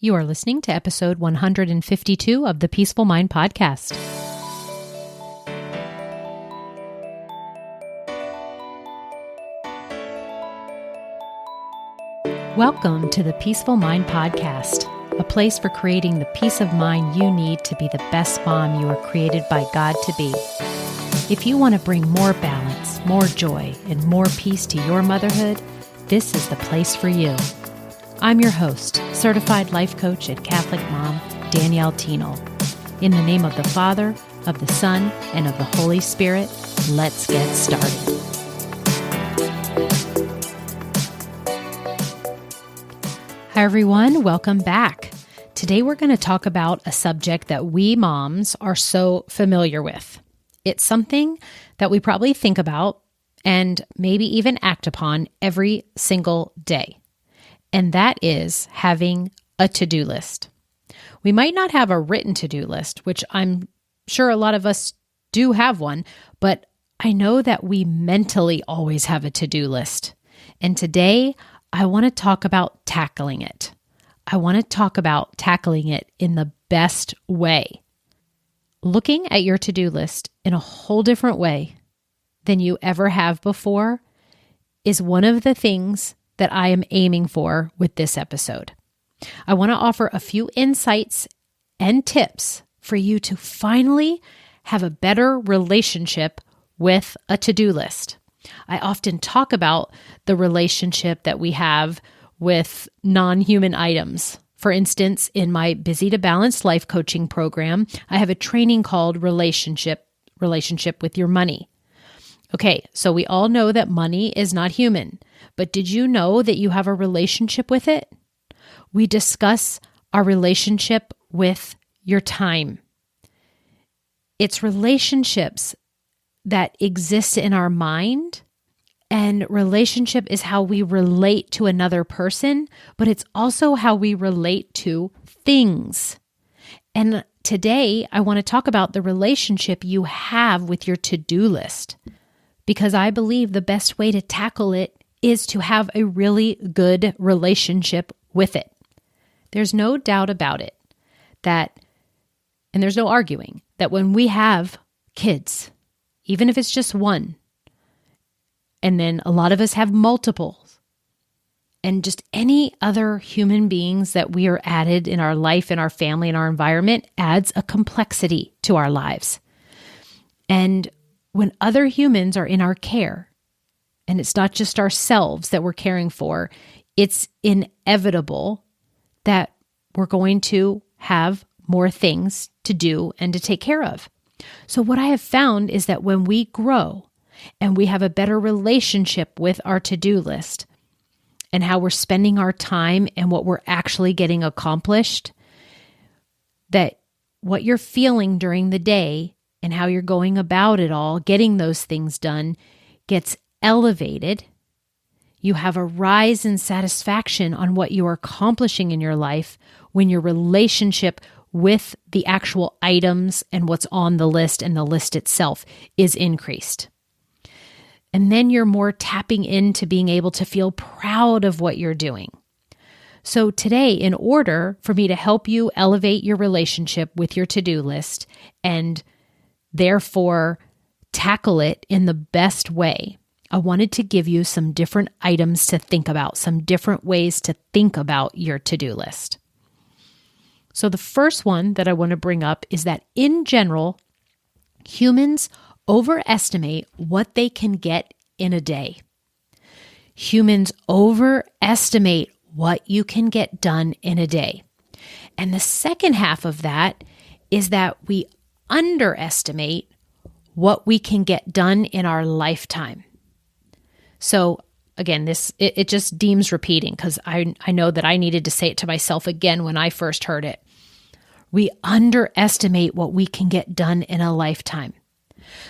You are listening to episode 152 of the Peaceful Mind Podcast. Welcome to the Peaceful Mind Podcast, a place for creating the peace of mind you need to be the best mom you are created by God to be. If you want to bring more balance, more joy, and more peace to your motherhood, this is the place for you. I'm your host, certified life coach and Catholic mom, Danielle Tienel. In the name of the Father, of the Son, and of the Holy Spirit, let's get started. Hi everyone, welcome back. Today we're going to talk about a subject that we moms are so familiar with. It's something that we probably think about and maybe even act upon every single day. And that is having a to-do list. We might not have a written to-do list, which I'm sure a lot of us do have one, but I know that we mentally always have a to-do list. And today I want to talk about tackling it. I want to talk about tackling it in the best way. Looking at your to-do list in a whole different way than you ever have before is one of the things that I am aiming for with this episode. I want to offer a few insights and tips for you to finally have a better relationship with a to-do list. I often talk about the relationship that we have with non-human items. For instance, in my Busy to Balanced Life coaching program, I have a training called Relationship with Your Money. Okay, so we all know that money is not human, but did you know that you have a relationship with it? We discuss our relationship with your time. It's relationships that exist in our mind, and relationship is how we relate to another person, but it's also how we relate to things. And today, I want to talk about the relationship you have with your to-do list, because I believe the best way to tackle it is to have a really good relationship with it. There's no doubt about it that, and there's no arguing, that when we have kids, even if it's just one, and then a lot of us have multiples, and just any other human beings that we are added in our life, in our family, in our environment, adds a complexity to our lives. And when other humans are in our care, and it's not just ourselves that we're caring for, it's inevitable that we're going to have more things to do and to take care of. So what I have found is that when we grow and we have a better relationship with our to-do list and how we're spending our time and what we're actually getting accomplished, that what you're feeling during the day and how you're going about it all, getting those things done, gets elevated. You have a rise in satisfaction on what you are accomplishing in your life when your relationship with the actual items and what's on the list and the list itself is increased. And then you're more tapping into being able to feel proud of what you're doing. So today, in order for me to help you elevate your relationship with your to-do list and therefore tackle it in the best way, I wanted to give you some different items to think about, some different ways to think about your to-do list. So the first one that I want to bring up is that in general, humans overestimate what they can get in a day. Humans overestimate what you can get done in a day. And the second half of that is that we underestimate what we can get done in our lifetime. So again, it just deems repeating because I know that I needed to say it to myself again when I first heard it. We underestimate what we can get done in a lifetime.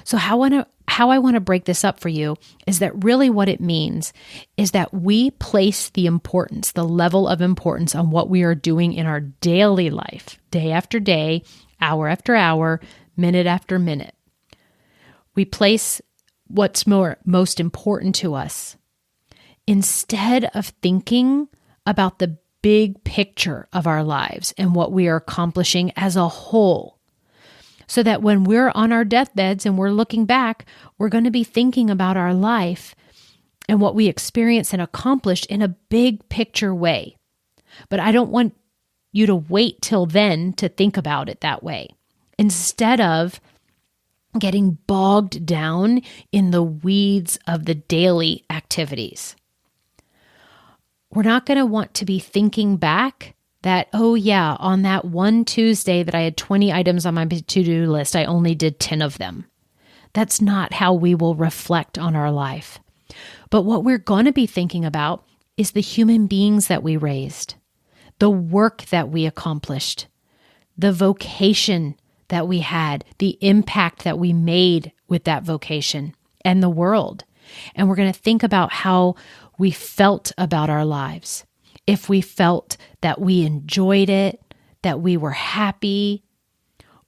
So how I want to break this up for you is that really what it means is that we place the importance, the level of importance on what we are doing in our daily life, day after day, hour after hour, minute after minute. We place what's most important to us instead of thinking about the big picture of our lives and what we are accomplishing as a whole. So that when we're on our deathbeds and we're looking back, we're going to be thinking about our life and what we experienced and accomplished in a big picture way. But I don't want you to wait till then to think about it that way. Instead of getting bogged down in the weeds of the daily activities. We're not going to want to be thinking back that, oh yeah, on that one Tuesday that I had 20 items on my to-do list, I only did 10 of them. That's not how we will reflect on our life. But what we're going to be thinking about is the human beings that we raised, the work that we accomplished, the vocation that we had, the impact that we made with that vocation and the world. And we're going to think about how we felt about our lives. If we felt that we enjoyed it, that we were happy,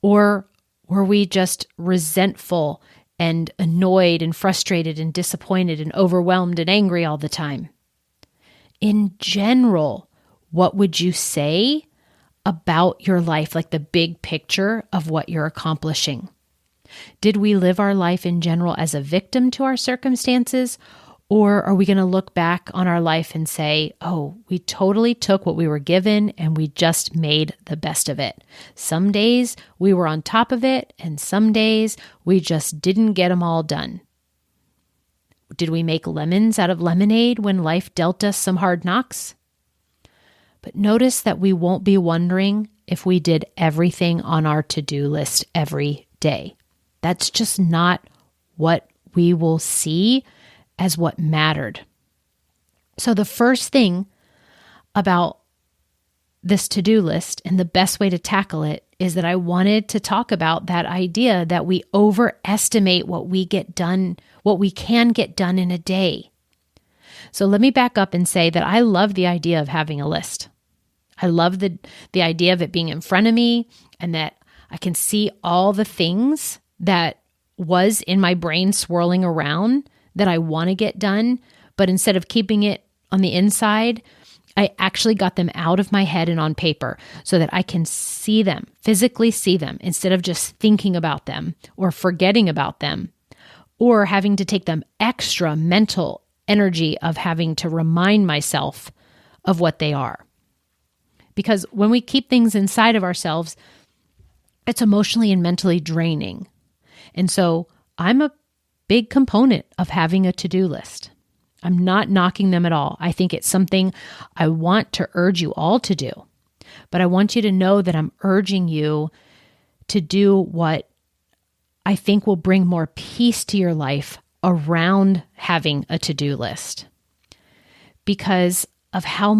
or were we just resentful and annoyed and frustrated and disappointed and overwhelmed and angry all the time? In general, what would you say about your life, like the big picture of what you're accomplishing? Did we live our life in general as a victim to our circumstances? Or are we going to look back on our life and say, oh, we totally took what we were given and we just made the best of it. Some days we were on top of it and some days we just didn't get them all done. Did we make lemons out of lemonade when life dealt us some hard knocks? But notice that we won't be wondering if we did everything on our to-do list every day. That's just not what we will see as what mattered. So the first thing about this to-do list and the best way to tackle it is that I wanted to talk about that idea that we overestimate what we get done, what we can get done in a day. So let me back up and say that I love the idea of having a list. I love the idea of it being in front of me and that I can see all the things that was in my brain swirling around that I want to get done. But instead of keeping it on the inside, I actually got them out of my head and on paper so that I can see them, physically see them, instead of just thinking about them or forgetting about them or having to take them extra mental energy of having to remind myself of what they are. Because when we keep things inside of ourselves, it's emotionally and mentally draining. And so I'm a big component of having a to-do list. I'm not knocking them at all. I think it's something I want to urge you all to do. But I want you to know that I'm urging you to do what I think will bring more peace to your life around having a to-do list. Because of how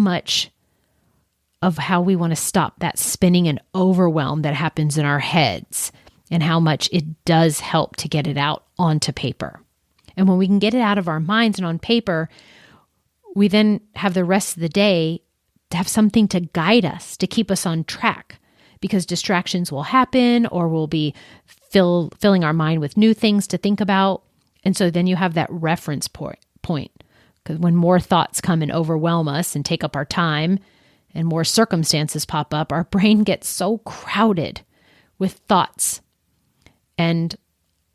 we want to stop that spinning and overwhelm that happens in our heads and how much it does help to get it out onto paper. And when we can get it out of our minds and on paper, we then have the rest of the day to have something to guide us, to keep us on track, because distractions will happen or we'll be filling our mind with new things to think about. And so then you have that reference point. Because when more thoughts come and overwhelm us and take up our time and more circumstances pop up, our brain gets so crowded with thoughts and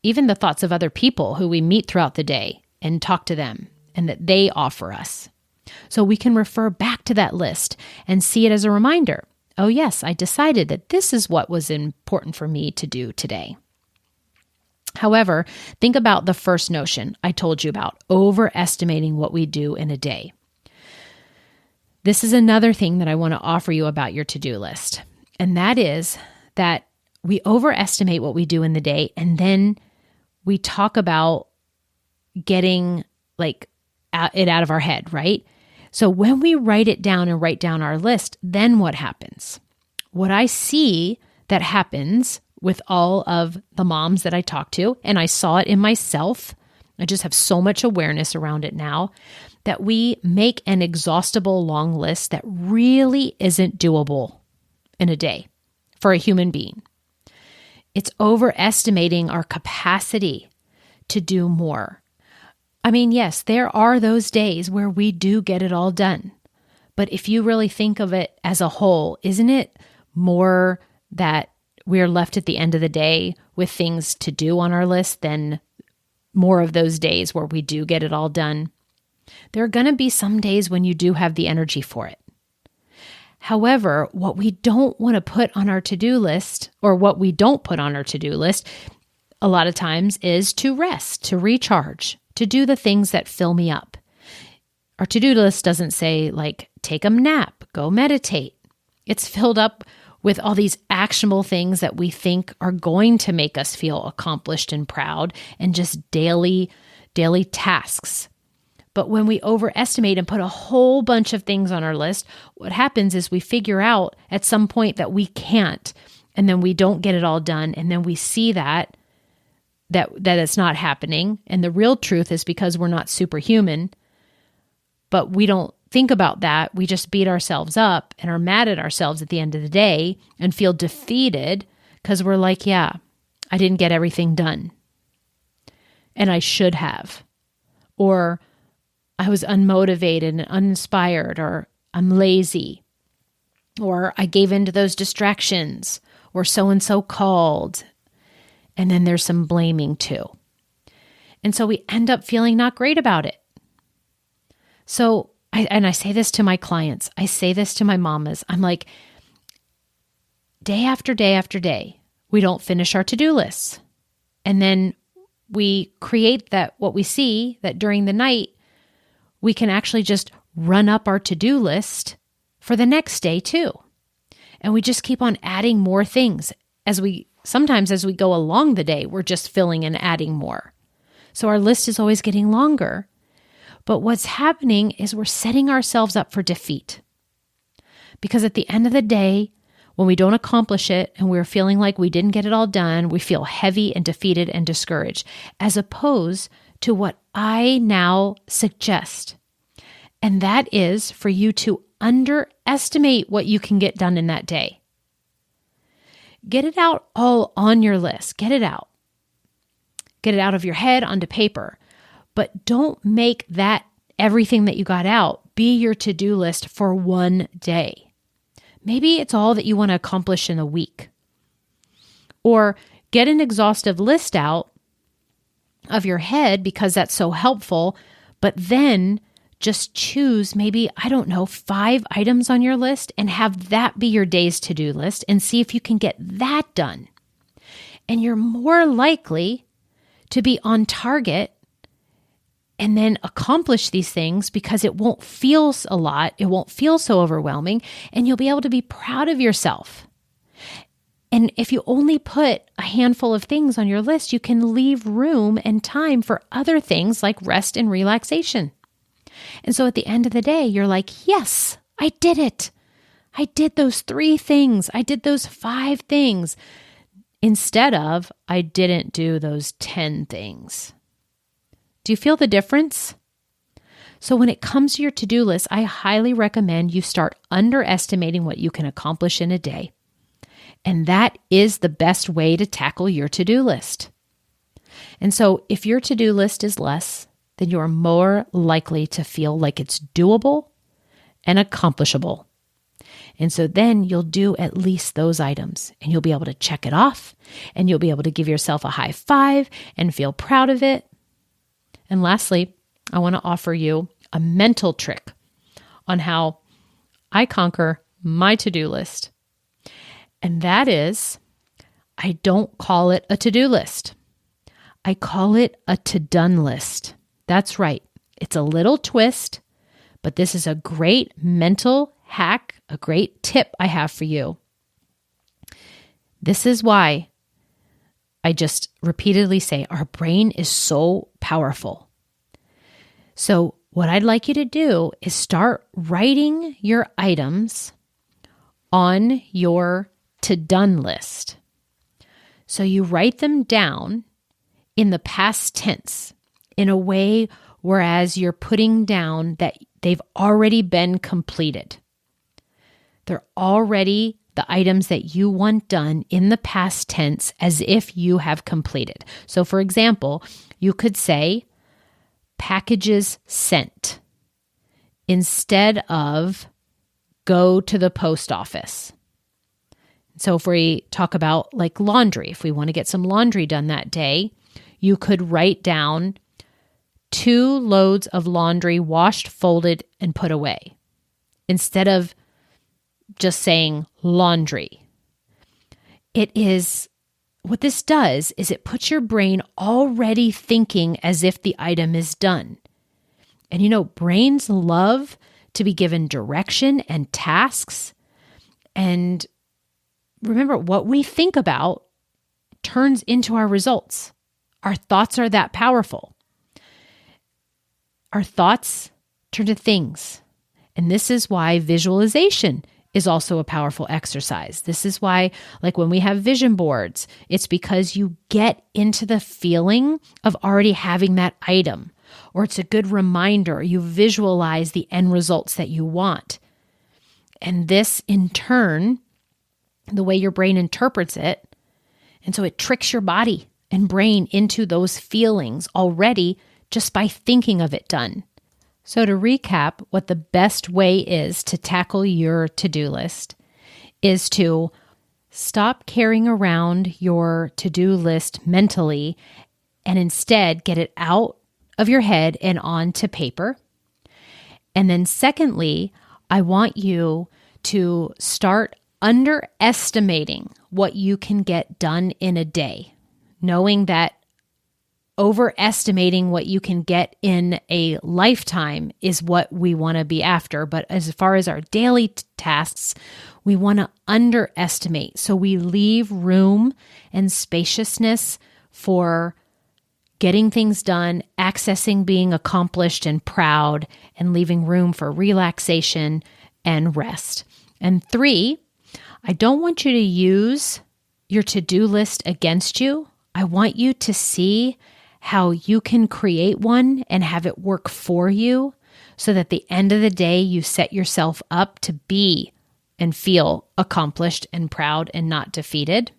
even the thoughts of other people who we meet throughout the day and talk to them and that they offer us. So we can refer back to that list and see it as a reminder. Oh yes, I decided that this is what was important for me to do today. However, think about the first notion I told you about, overestimating what we do in a day. This is another thing that I want to offer you about your to-do list. And that is that we overestimate what we do in the day, and then we talk about getting it out of our head, right? So when we write it down and write down our list, then what happens? What I see that happens with all of the moms that I talk to, and I saw it in myself, I just have so much awareness around it now, that we make an exhaustible long list that really isn't doable in a day for a human being. It's overestimating our capacity to do more. I mean, yes, there are those days where we do get it all done, But if you really think of it as a whole, isn't it more that we're left at the end of the day with things to do on our list than more of those days where we do get it all done? There are going to be some days when you do have the energy for it. However, what we don't want to put on our to-do list, or what we don't put on our to-do list a lot of times, is to rest, to recharge, to do the things that fill me up. Our to-do list doesn't say like, take a nap, go meditate. It's filled up with all these actionable things that we think are going to make us feel accomplished and proud, and just daily tasks. But when we overestimate and put a whole bunch of things on our list, what happens is we figure out at some point that we can't, and then we don't get it all done, and then we see that it's not happening. And the real truth is because we're not superhuman, but we don't think about that. We just beat ourselves up and are mad at ourselves at the end of the day and feel defeated because we're like, yeah, I didn't get everything done, and I should have. Or I was unmotivated and uninspired, or I'm lazy, or I gave in to those distractions, or so-and-so called. And then there's some blaming too. And so we end up feeling not great about it. So, I say this to my clients, I say this to my mamas, I'm like, day after day after day, we don't finish our to-do lists. And then we create what we see, that during the night, we can actually just run up our to-do list for the next day too. And we just keep on adding more things. Sometimes as we go along the day, we're just filling and adding more. So our list is always getting longer. But what's happening is we're setting ourselves up for defeat. Because at the end of the day, when we don't accomplish it and we're feeling like we didn't get it all done, we feel heavy and defeated and discouraged, as opposed to what I now suggest. And that is for you to underestimate what you can get done in that day. Get it out all on your list. Get it out. Get it out of your head onto paper. But don't make that everything that you got out be your to-do list for one day. Maybe it's all that you want to accomplish in a week. Or get an exhaustive list out of your head because that's so helpful, but then just choose maybe, 5 items on your list and have that be your day's to-do list and see if you can get that done. And you're more likely to be on target and then accomplish these things because it won't feel a lot, it won't feel so overwhelming, and you'll be able to be proud of yourself. And if you only put a handful of things on your list, you can leave room and time for other things like rest and relaxation. And so at the end of the day, you're like, yes, I did it. I did those 3 things. I did those 5 things instead of I didn't do those 10 things. Do you feel the difference? So when it comes to your to-do list, I highly recommend you start underestimating what you can accomplish in a day. And that is the best way to tackle your to-do list. And so if your to-do list is less, then you are more likely to feel like it's doable and accomplishable. And so then you'll do at least those items and you'll be able to check it off and you'll be able to give yourself a high five and feel proud of it. And lastly, I want to offer you a mental trick on how I conquer my to-do list. And that is, I don't call it a to-do list. I call it a to-done list. That's right. It's a little twist, but this is a great mental hack, a great tip I have for you. This is why I just repeatedly say our brain is so powerful. So what I'd like you to do is start writing your items on your to-done list. So you write them down in the past tense in a way whereas you're putting down that they've already been completed. They're already the items that you want done in the past tense as if you have completed. So for example, you could say packages sent instead of go to the post office. So if we talk about like laundry, if we want to get some laundry done that day, you could write down 2 loads of laundry washed, folded, and put away instead of just saying laundry. What this does is it puts your brain already thinking as if the item is done. And brains love to be given direction and tasks. And remember, what we think about turns into our results. Our thoughts are that powerful. Our thoughts turn to things. And this is why visualization is also a powerful exercise. This is why, like when we have vision boards, it's because you get into the feeling of already having that item, or it's a good reminder. You visualize the end results that you want. And this, in turn, the way your brain interprets it, and so it tricks your body and brain into those feelings already just by thinking of it done. So to recap, what the best way is to tackle your to-do list is to stop carrying around your to-do list mentally and instead get it out of your head and onto paper. And then secondly, I want you to start underestimating what you can get done in a day, knowing that overestimating what you can get in a lifetime is what we want to be after. But as far as our daily tasks, we want to underestimate. So we leave room and spaciousness for getting things done, accessing being accomplished and proud, and leaving room for relaxation and rest. And 3, I don't want you to use your to-do list against you. I want you to see how you can create one and have it work for you so that at the end of the day, you set yourself up to be and feel accomplished and proud and not defeated.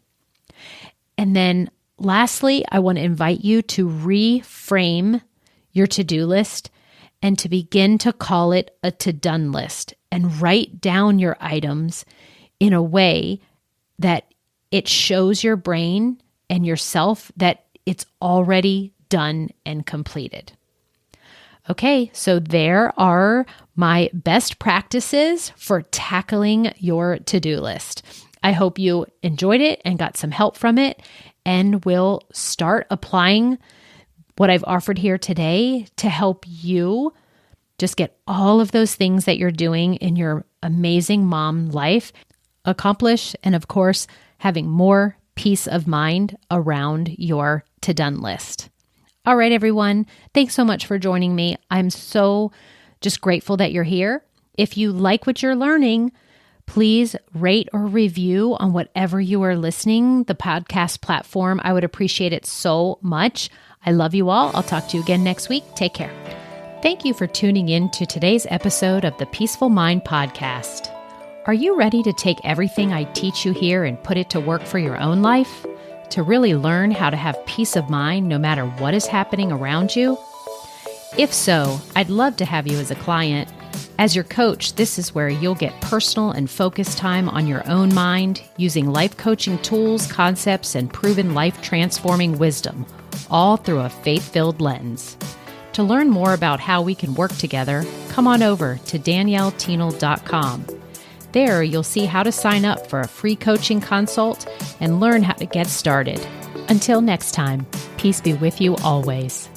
And then lastly, I want to invite you to reframe your to-do list and to begin to call it a to-done list and write down your items in a way that it shows your brain and yourself that it's already done and completed. Okay, so there are my best practices for tackling your to-do list. I hope you enjoyed it and got some help from it and will start applying what I've offered here today to help you just get all of those things that you're doing in your amazing mom life accomplished, and of course, having more peace of mind around your to-done list. All right, everyone. Thanks so much for joining me. I'm so just grateful that you're here. If you like what you're learning, please rate or review on whatever you are listening, the podcast platform. I would appreciate it so much. I love you all. I'll talk to you again next week. Take care. Thank you for tuning in to today's episode of the Peaceful Mind Podcast. Are you ready to take everything I teach you here and put it to work for your own life? To really learn how to have peace of mind no matter what is happening around you? If so, I'd love to have you as a client. As your coach, this is where you'll get personal and focused time on your own mind, using life coaching tools, concepts, and proven life-transforming wisdom, all through a faith-filled lens. To learn more about how we can work together, come on over to danielleteenel.com. There, you'll see how to sign up for a free coaching consult and learn how to get started. Until next time, peace be with you always.